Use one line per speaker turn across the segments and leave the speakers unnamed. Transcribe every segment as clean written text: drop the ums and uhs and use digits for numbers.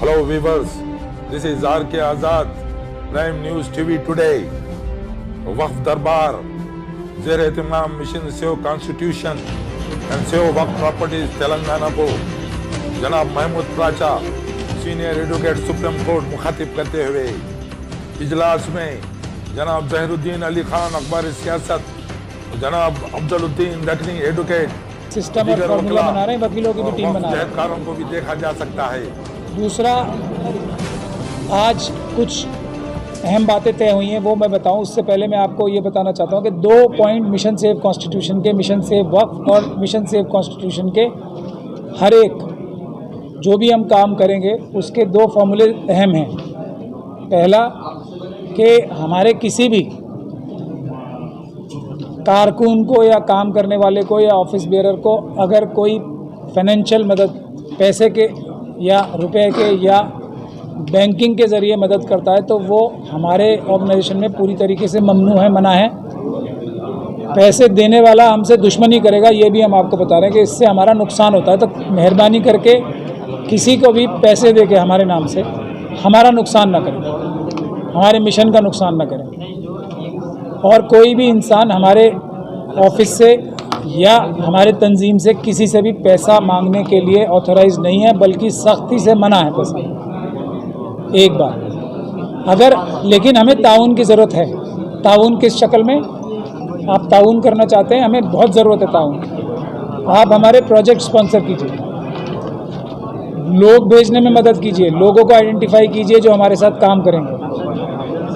Hello viewers, this is R.K. Azad, Prime News TV today. वक्फ दरबार ज़ेर एहतमाम mission save constitution and save Waqf properties Telangana को जनाब Mahmood Pracha senior advocate supreme court मुखातिब करते हुए इजलास में जनाब जहीरुद्दीन अली खान अखबार सियासत, जनाब अफजलुद्दीन लखनी एडवोकेट
सिस्टम और फॉर्मूला बना रहे हैं, वकीलों की भी टीम बना रहे हैं।
को भी देखा जा सकता है।
दूसरा, आज कुछ अहम बातें तय हुई हैं, वो मैं बताऊं। उससे पहले मैं आपको ये बताना चाहता हूं कि 2 पॉइंट मिशन सेव कॉन्स्टिट्यूशन के, मिशन सेव वक्फ और मिशन सेव कॉन्स्टिट्यूशन के हर एक जो भी हम काम करेंगे उसके 2 फॉर्मूले अहम हैं। पहला कि हमारे किसी भी कारकुन को या काम करने वाले को या ऑफिस बेयरर को अगर कोई फाइनेंशियल मदद, पैसे के या रुपए के या बैंकिंग के ज़रिए मदद करता है तो वो हमारे ऑर्गेनाइजेशन में पूरी तरीके से ममनू है, मना है। पैसे देने वाला हमसे दुश्मनी करेगा, ये भी हम आपको बता रहे हैं कि इससे हमारा नुकसान होता है। तो मेहरबानी करके किसी को भी पैसे दे के हमारे नाम से हमारा नुकसान ना करें, हमारे मिशन का नुकसान ना करें। और कोई भी इंसान हमारे ऑफिस से या हमारे तंजीम से किसी से भी पैसा मांगने के लिए ऑथराइज नहीं है, बल्कि सख्ती से मना है पैसा। एक बार अगर, लेकिन हमें ताउन की ज़रूरत है। ताउन किस शक्ल में? आप ताउन करना चाहते हैं, हमें बहुत ज़रूरत है ताउन। आप हमारे प्रोजेक्ट स्पॉन्सर कीजिए, लोग भेजने में मदद कीजिए, लोगों को आइडेंटिफाई कीजिए जो हमारे साथ काम करेंगे।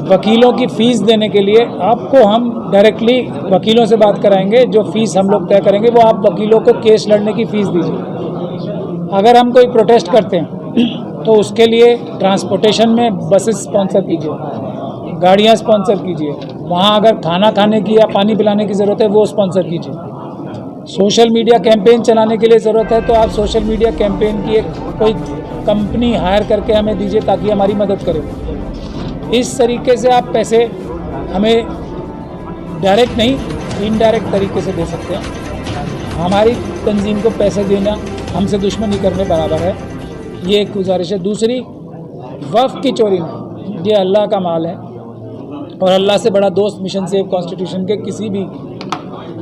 वकीलों की फ़ीस देने के लिए आपको हम डायरेक्टली वकीलों से बात कराएंगे, जो फ़ीस हम लोग तय करेंगे वो आप वकीलों को केस लड़ने की फ़ीस दीजिए। अगर हम कोई प्रोटेस्ट करते हैं तो उसके लिए ट्रांसपोर्टेशन में बसेस स्पॉन्सर कीजिए, गाड़ियाँ स्पॉन्सर कीजिए। वहाँ अगर खाना खाने की या पानी पिलाने की ज़रूरत है वो स्पॉन्सर कीजिए। सोशल मीडिया कैंपेन चलाने के लिए ज़रूरत है तो आप सोशल मीडिया कैंपेन की एक कोई कंपनी हायर करके हमें दीजिए ताकि हमारी मदद करे। इस तरीके से आप पैसे हमें डायरेक्ट नहीं, इनडायरेक्ट तरीके से दे सकते हैं। हमारी तंजीम को पैसे देना हमसे दुश्मनी करने बराबर है, ये एक गुजारिश है। दूसरी, वक्फ की चोरी में, ये अल्लाह का माल है और अल्लाह से बड़ा दोस्त मिशन सेव कॉन्स्टिट्यूशन के किसी भी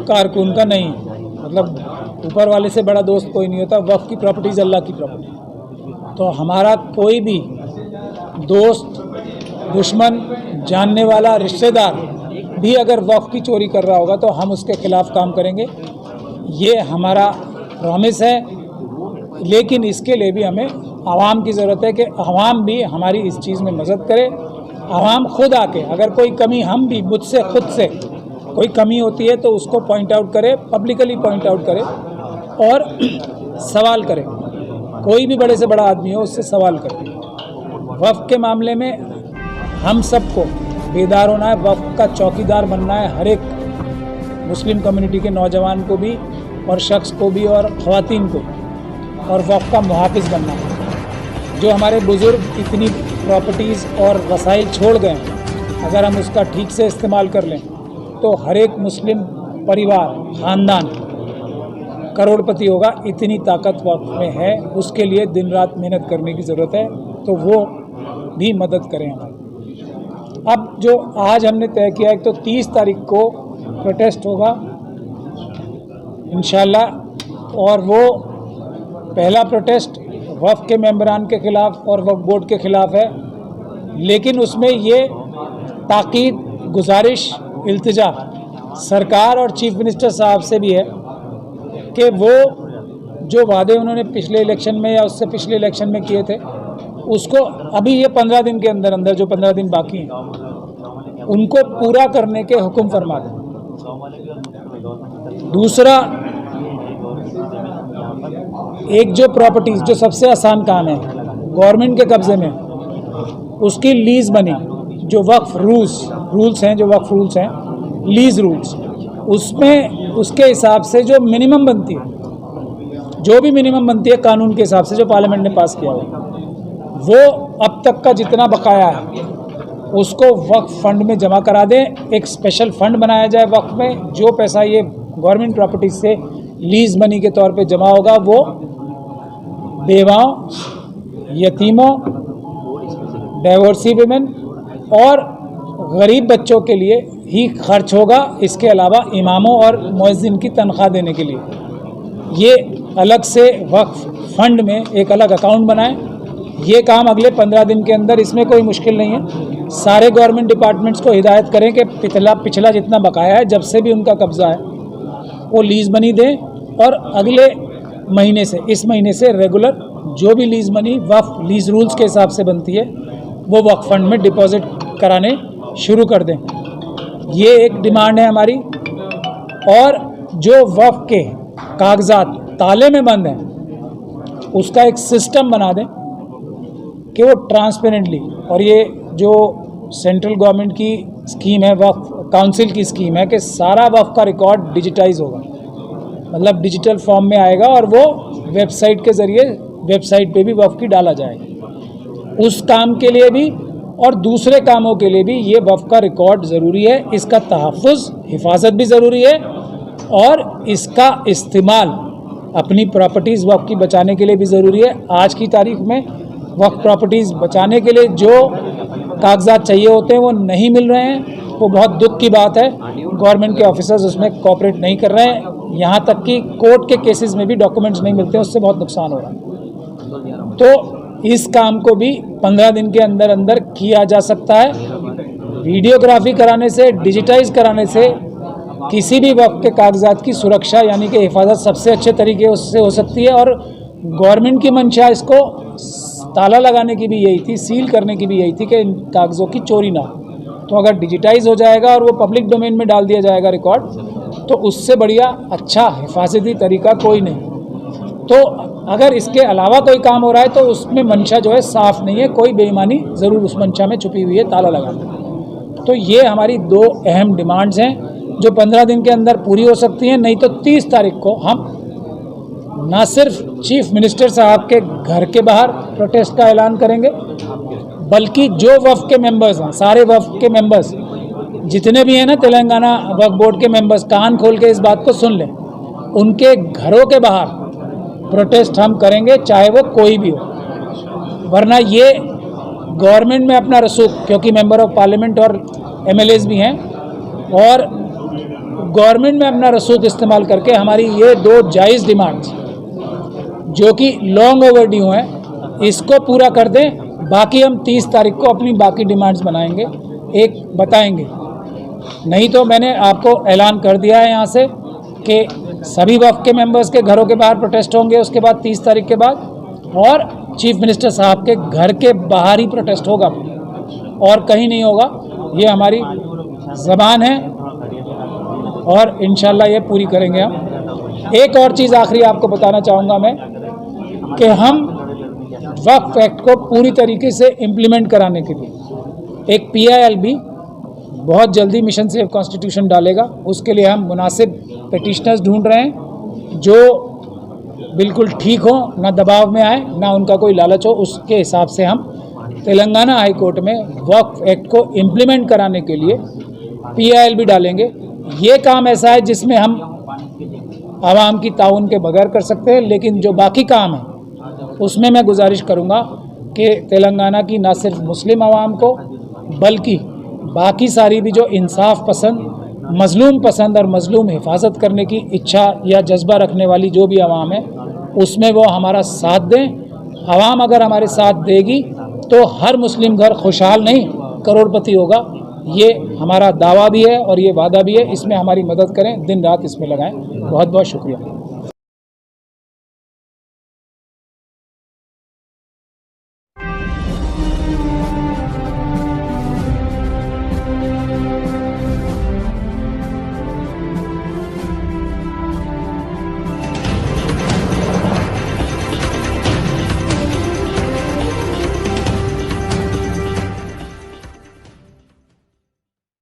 कारकुन का नहीं है। मतलब ऊपर वाले से बड़ा दोस्त कोई नहीं होता। वक्फ की प्रॉपर्टीज़ अल्लाह की प्रॉपर्टी। तो हमारा कोई भी दोस्त, दुश्मन, जानने वाला, रिश्तेदार भी अगर वक्फ की चोरी कर रहा होगा तो हम उसके ख़िलाफ़ काम करेंगे, ये हमारा प्रॉमिस है। लेकिन इसके लिए भी हमें आवाम की ज़रूरत है कि आवाम भी हमारी इस चीज़ में मदद करे। आवाम खुद आके अगर कोई कमी, हम भी मुझसे खुद से कोई कमी होती है तो उसको पॉइंट आउट करे, पब्लिकली पॉइंट आउट करे और सवाल करे। कोई भी बड़े से बड़ा आदमी हो उससे सवाल करे। वक्फ के मामले में हम सबको बेदार होना है, वक्फ का चौकीदार बनना है। हर एक मुस्लिम कम्युनिटी के नौजवान को भी और शख्स को भी और ख़वातीन को, और वक्फ का मुहाफ़िज़ बनना है। जो हमारे बुज़ुर्ग इतनी प्रॉपर्टीज़ और वसाइल छोड़ गए हैं, अगर हम उसका ठीक से इस्तेमाल कर लें तो हर एक मुस्लिम परिवार, ख़ानदान करोड़पति होगा। इतनी ताकत वक्फ में है, उसके लिए दिन रात मेहनत करने की ज़रूरत है, तो वो भी मदद करें हमारी। अब जो आज हमने तय किया है, तो 30 तारीख को प्रोटेस्ट होगा इंशाल्लाह, और वो पहला प्रोटेस्ट वक्फ के मेंबरान के ख़िलाफ़ और वक्फ बोर्ड के ख़िलाफ़ है। लेकिन उसमें ये ताकीद, गुजारिश, इल्तिजा सरकार और चीफ मिनिस्टर साहब से भी है कि वो जो वादे उन्होंने पिछले इलेक्शन में या उससे पिछले इलेक्शन में किए थे, उसको अभी ये 15 दिन के अंदर अंदर, जो 15 दिन बाकी हैं, उनको पूरा करने के हुक्म फरमा दें। दूसरा, एक जो प्रॉपर्टीज़, जो सबसे आसान काम है, गवर्नमेंट के कब्ज़े में, उसकी लीज़ बनी, जो वक्फ रूल्स हैं, जो वक्फ रूल्स हैं, लीज़ रूल्स, उसमें उसके हिसाब से जो मिनिमम बनती है, जो भी मिनिमम बनती है कानून के हिसाब से जो पार्लियामेंट ने पास किया हुआ, वो अब तक का जितना बकाया है उसको वक्फ फंड में जमा करा दें। एक स्पेशल फंड बनाया जाए वक्फ में, जो पैसा ये गवर्नमेंट प्रॉपर्टीज से लीज मनी के तौर पे जमा होगा वो बेवाओं, यतीमों डाइवोर्सी विमेन और गरीब बच्चों के लिए ही खर्च होगा। इसके अलावा इमामों और मुअज्जिन की तनख्वाह देने के लिए ये अलग से वक्फ फंड में एक अलग अकाउंट बनाएं। ये काम अगले 15 दिन के अंदर, इसमें कोई मुश्किल नहीं है। सारे गवर्नमेंट डिपार्टमेंट्स को हिदायत करें कि पिछला जितना बकाया है, जब से भी उनका कब्जा है, वो लीज़ मनी दें और अगले महीने से, इस महीने से रेगुलर जो भी लीज़ मनी वक्फ लीज़ रूल्स के हिसाब से बनती है वो वक्फ फंड में डिपॉजिट कराने शुरू कर दें। ये एक डिमांड है हमारी। और जो वक्फ के कागजात ताले में बंद हैं उसका एक सिस्टम बना दें कि वो ट्रांसपेरेंटली, और ये जो सेंट्रल गवर्नमेंट की स्कीम है, वक्फ काउंसिल की स्कीम है कि सारा वक्फ का रिकॉर्ड डिजिटाइज होगा, मतलब डिजिटल फॉर्म में आएगा और वो वेबसाइट के ज़रिए वेबसाइट पे भी वक्फ की डाला जाएगा। उस काम के लिए भी और दूसरे कामों के लिए भी ये वक्फ का रिकॉर्ड ज़रूरी है। इसका तहफ़्फ़ुज़, हिफाजत भी ज़रूरी है और इसका इस्तेमाल अपनी प्रॉपर्टीज़ वक्फ की बचाने के लिए भी ज़रूरी है। आज की तारीख में वक्फ प्रॉपर्टीज़ बचाने के लिए जो कागजात चाहिए होते हैं वो नहीं मिल रहे हैं, वो बहुत दुख की बात है। गवर्नमेंट के ऑफिसर्स उसमें कोऑपरेट नहीं कर रहे हैं, यहाँ तक कि कोर्ट के केसेस में भी डॉक्यूमेंट्स नहीं मिलते, उससे बहुत नुकसान हो रहा है। तो इस काम को भी 15 दिन के अंदर अंदर किया जा सकता है। वीडियोग्राफी कराने से, डिजिटाइज कराने से किसी भी वक्त के कागजात की सुरक्षा यानी कि हिफाजत सबसे अच्छे तरीके से हो सकती है। और गवर्नमेंट की मंशा इसको ताला लगाने की भी यही थी, सील करने की भी यही थी कि इन कागज़ों की चोरी ना हो। तो अगर डिजिटाइज हो जाएगा और वो पब्लिक डोमेन में डाल दिया जाएगा रिकॉर्ड, तो उससे बढ़िया अच्छा हिफाजती तरीका कोई नहीं। तो अगर इसके अलावा कोई काम हो रहा है तो उसमें मंशा जो है साफ़ नहीं है, कोई बेईमानी ज़रूर उस मंशा में छुपी हुई है, ताला लगाना। तो ये हमारी दो अहम डिमांड्स हैं जो 15 दिन के अंदर पूरी हो सकती हैं। नहीं तो 30 तारीख को हम ना सिर्फ चीफ मिनिस्टर साहब के घर के बाहर प्रोटेस्ट का ऐलान करेंगे, बल्कि जो वफ़ के मेंबर्स हैं, सारे वफ़ के मेंबर्स जितने भी हैं ना, तेलंगाना वक्फ बोर्ड के मेंबर्स, कान खोल के इस बात को सुन लें, उनके घरों के बाहर प्रोटेस्ट हम करेंगे, चाहे वो कोई भी हो। वरना ये गवर्नमेंट में अपना रसूख, क्योंकि मेंबर ऑफ पार्लियामेंट और MLAs भी हैं, और गवर्नमेंट में अपना रसूख इस्तेमाल करके हमारी ये दो जायज़ डिमांड्स जो कि लॉन्ग ओवरड्यू हैं, इसको पूरा कर दें। बाकी हम 30 तारीख को अपनी बाकी डिमांड्स बनाएंगे, एक बताएंगे। नहीं तो मैंने आपको ऐलान कर दिया है यहाँ से कि सभी वफ़ के मेंबर्स के घरों के बाहर प्रोटेस्ट होंगे उसके बाद 30 तारीख के बाद, और चीफ मिनिस्टर साहब के घर के बाहर ही प्रोटेस्ट होगा और कहीं नहीं होगा। ये हमारी ज़बान है और इंशाल्लाह ये पूरी करेंगे हम। एक और चीज़ आखिरी आपको बताना चाहूँगा मैं कि हम वक्फ एक्ट को पूरी तरीके से इम्प्लीमेंट कराने के लिए एक PILB बहुत जल्दी मिशन सेव कॉन्स्टिट्यूशन डालेगा। उसके लिए हम मुनासिब पिटिशनर्स ढूंढ रहे हैं जो बिल्कुल ठीक हो, ना दबाव में आए, ना उनका कोई लालच हो। उसके हिसाब से हम तेलंगाना हाई कोर्ट में वक्फ एक्ट को इम्प्लीमेंट कराने के लिए PILB डालेंगे। ये काम ऐसा है जिसमें हम आवाम की ताउन के बगैर कर सकते हैं, लेकिन जो बाकी काम है उसमें मैं गुजारिश करूँगा कि तेलंगाना की ना सिर्फ मुस्लिम आवाम को, बल्कि बाकी सारी भी जो इंसाफ पसंद, मज़लूम पसंद और मज़लूम हिफाजत करने की इच्छा या जज्बा रखने वाली जो भी आवाम है, उसमें वो हमारा साथ दें। आवाम अगर हमारे साथ देगी तो हर मुस्लिम घर खुशहाल नहीं करोड़पति होगा। ये हमारा दावा भी है और ये वादा भी है। इसमें हमारी मदद करें, दिन रात इसमें लगाएं। बहुत बहुत शुक्रिया।